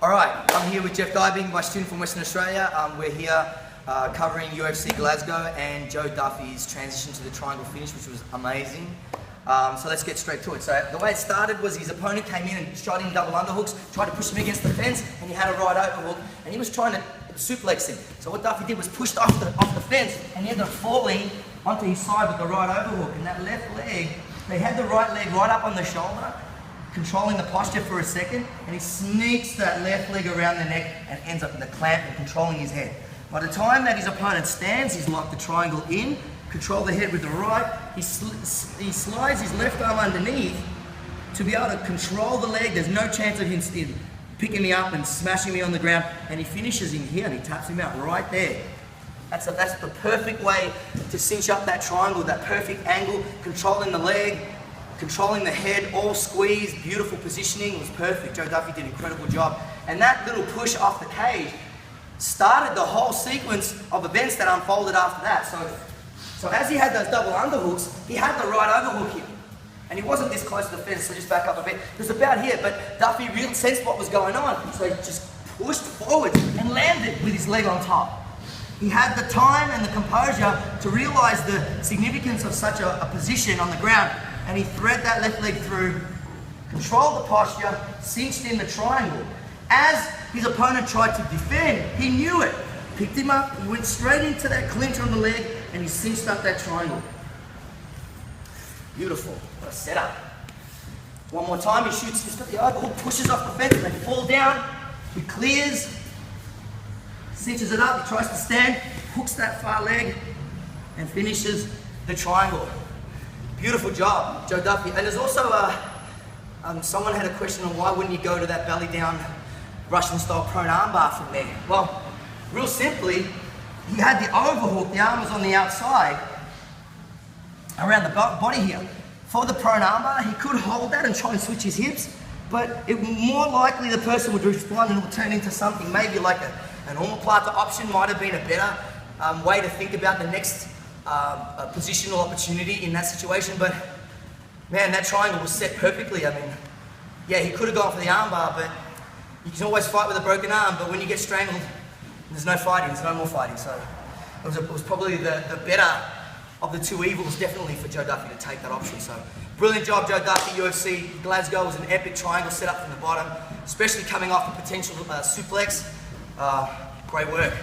Alright, I'm here with Jeff Diving, my student from Western Australia. We're here covering UFC Glasgow and Joe Duffy's transition to the triangle finish, which was amazing. So let's get straight to it. So the way it started was his opponent came in and shot him double underhooks, tried to push him against the fence, and he had a right overhook, and he was trying to suplex him. So what Duffy did was pushed off the fence, and he ended up falling onto his side with the right overhook. And that left leg, they had the right leg right up on the shoulder, controlling the posture for a second, and he sneaks that left leg around the neck and ends up in the clamp and controlling his head. By the time that his opponent stands, he's locked the triangle in, control the head with the right, he slides his left arm underneath to be able to control the leg. There's no chance of him picking me up and smashing me on the ground, and he finishes him here and he taps him out right there. That's the perfect way to cinch up that triangle, that perfect angle, controlling the leg, controlling the head, all squeezed, beautiful positioning. It was perfect. Joe Duffy did an incredible job. And that little push off the cage started the whole sequence of events that unfolded after that. So as he had those double underhooks, he had the right overhook here. And he wasn't this close to the fence, so just back up a bit. It was about here, but Duffy really sensed what was going on. So he just pushed forward and landed with his leg on top. He had the time and the composure to realize the significance of such a position on the ground, and he thread that left leg through, controlled the posture, cinched in the triangle. As his opponent tried to defend, he knew it. Picked him up, he went straight into that clinch on the leg, and he cinched up that triangle. Beautiful. What a setup. One more time, he shoots, he's got the overhook, pushes off the fence, they fall down, he clears, cinches it up, he tries to stand, hooks that far leg, and finishes the triangle. Beautiful job, Joe Duffy. And there's also someone had a question on why wouldn't you go to that belly down Russian style prone armbar from there? Well, real simply, he had the overhook, the arm was on the outside, around the body here. For the prone armbar, he could hold that and try and switch his hips, but more likely the person would respond and it would turn into something maybe like an omoplata option might have been a better way to think about the next a positional opportunity in that situation. But man, that triangle was set perfectly. I mean, yeah, he could have gone for the armbar, but you can always fight with a broken arm, but when you get strangled, there's no fighting, there's no more fighting. So it was probably the better of the two evils, definitely, for Joe Duffy to take that option. So brilliant job, Joe Duffy. UFC Glasgow was an epic triangle set up from the bottom, especially coming off a potential suplex. Great work.